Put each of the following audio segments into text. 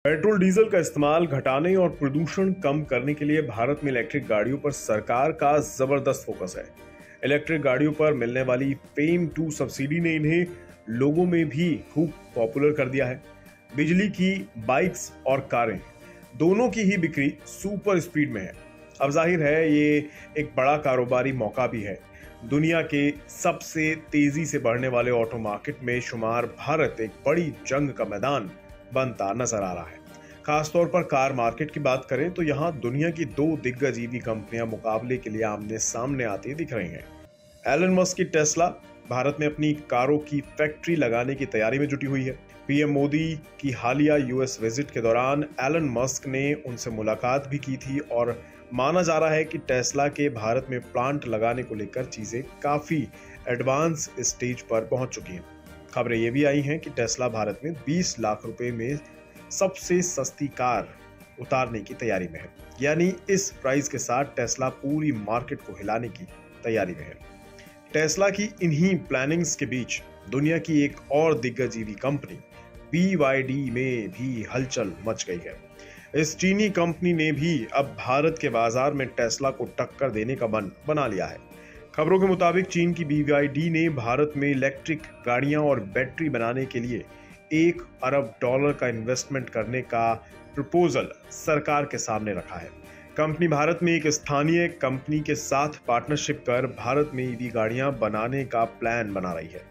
Petrol diesel का इस्तेमाल घटाने और प्रदूषण कम करने के लिए भारत में इलेक्ट्रिक गाड़ियों पर सरकार का जबरदस्त फोकस है। इलेक्ट्रिक गाड़ियों पर मिलने वाली फेम 2 सब्सिडी ने इन्हें लोगों में भी खूब पॉपुलर कर दिया है। बिजली की बाइक्स और कारें दोनों की ही बिक्री सुपर स्पीड में है। अब जाहिर है ये एक बड़ा कारोबारी मौका भी है। दुनिया के सबसे तेजी से बढ़ने वाले ऑटो मार्केट में शुमार भारत एक बड़ी जंग का मैदान बनता नजर आ रहा है। खासतौर पर कार मार्केट की बात करें तो यहाँ दुनिया की दो दिग्गज ईवी कंपनियां मुकाबले के लिए आमने सामने आती दिख रही हैं। एलन मस्क की टेस्ला भारत में अपनी कारों की फैक्ट्री लगाने की तैयारी में जुटी हुई है। पीएम मोदी की हालिया यूएस विजिट के दौरान एलन मस्क ने उनसे मुलाकात भी की थी और माना जा रहा है कि टेस्ला के भारत में प्लांट लगाने को लेकर चीजें काफी एडवांस स्टेज पर पहुंच चुकी हैं। खबरें ये भी आई हैं कि टेस्ला भारत में 20 लाख रुपए में सबसे सस्ती कार उतारने की तैयारी में है। यानी इस प्राइस के साथ टेस्ला पूरी मार्केट को हिलाने की तैयारी में है। टेस्ला की इन्हीं प्लानिंग्स के बीच दुनिया की एक और दिग्गज ईवी कंपनी BYD में भी हलचल मच गई है। इस चीनी कंपनी ने भी अब भारत के बाजार में टेस्ला को टक्कर देने का मन बना लिया है। खबरों के मुताबिक चीन की BYD ने भारत में इलेक्ट्रिक गाड़ियां और बैटरी बनाने के लिए $1 अरब का इन्वेस्टमेंट करने का प्रपोजल सरकार के सामने रखा है। कंपनी भारत में एक स्थानीय कंपनी के साथ पार्टनरशिप कर भारत में ईवी गाड़ियां बनाने का प्लान बना रही है।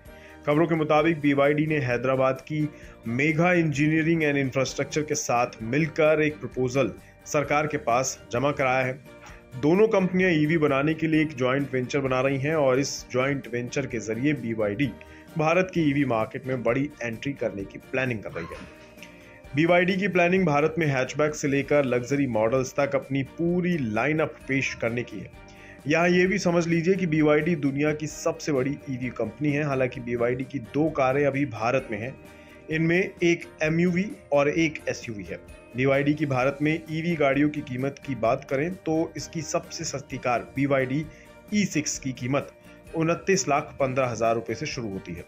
खबरों के मुताबिक BYD ने हैदराबाद की मेगा इंजीनियरिंग एंड इंफ्रास्ट्रक्चर के साथ मिलकर एक प्रपोजल सरकार के पास जमा कराया है। दोनों कंपनियां ईवी बनाने के लिए एक जॉइंट वेंचर बना रही हैं और इस जॉइंट वेंचर के जरिए BYD भारत की ईवी मार्केट में बड़ी एंट्री करने की प्लानिंग कर रही है। BYD की प्लानिंग भारत में हैचबैक से लेकर लग्जरी मॉडल्स तक अपनी पूरी लाइनअप पेश करने की है। यहाँ ये भी समझ लीजिए कि BYD दुनिया की सबसे बड़ी ईवी कंपनी है। हालांकि BYD की 2 कारें अभी भारत में हैं। इनमें एक MUV और एक SUV है। BYD की भारत में ईवी गाड़ियों की कीमत की बात करें तो इसकी सबसे सस्ती कार BYD E6 की कीमत 29,15,000 रुपए से शुरू होती है।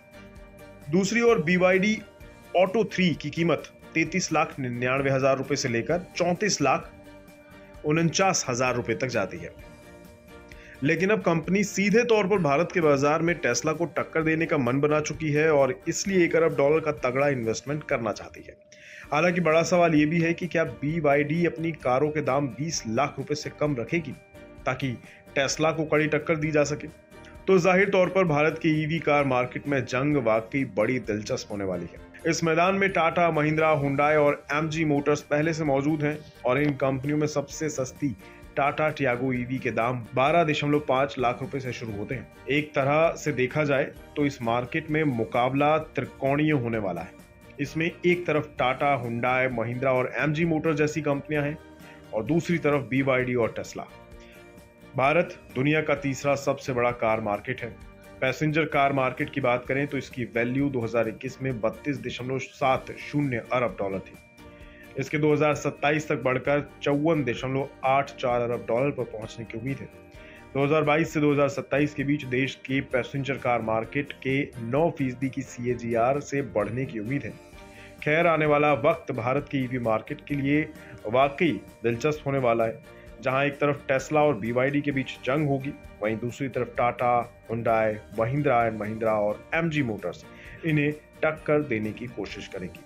दूसरी ओर BYD ऑटो 3 की कीमत 33,99,000 रुपए से लेकर 34,49,000 रुपए तक जाती है। लेकिन अब कंपनी सीधे तौर पर भारत के बाजार में टेस्ला को टक्कर देने का मन बना चुकी है और इसलिए $1 अरब का तगड़ा इन्वेस्टमेंट करना चाहती है। हालांकि बड़ा सवाल यह भी है कि क्या BYD अपनी कारों के दाम 20 लाख रुपए से कम रखेगी ताकि टेस्ला को कड़ी टक्कर दी जा सके। तो जाहिर तौर पर भारत के ईवी कार मार्केट में जंग वाकई बड़ी दिलचस्प होने वाली है। इस मैदान में टाटा, महिंद्रा, हुंडई और MG मोटर्स पहले से मौजूद हैं और इन कंपनियों में सबसे सस्ती टाटा टियागो ईवी के दाम 12.5 लाख रुपए से शुरू होते हैं। एक तरह से देखा जाए तो इस मार्केट में मुकाबला त्रिकोणीय होने वाला है। इसमें एक तरफ टाटा, हुंडई, महिंद्रा और MG मोटर जैसी कंपनियां हैं और दूसरी तरफ BYD और टेस्ला। भारत दुनिया का तीसरा सबसे बड़ा कार मार्केट है। पैसेंजर कार मार्केट की बात करें तो इसकी वैल्यू 2021 में 32.70 अरब डॉलर थी। इसके 2027 तक बढ़कर 54.84 अरब डॉलर पर पहुंचने की उम्मीद है। 2022 से 2027 के बीच देश के पैसेंजर कार मार्केट के 9% की CAGR से बढ़ने की उम्मीद है। खैर, आने वाला वक्त भारत की ईवी मार्केट के लिए वाकई दिलचस्प होने वाला है। जहां एक तरफ टेस्ला और BYD के बीच जंग होगी, वहीं दूसरी तरफ टाटा, हुंडई, महिंद्रा और MG मोटर्स इन्हें टक्कर देने की कोशिश करेंगी।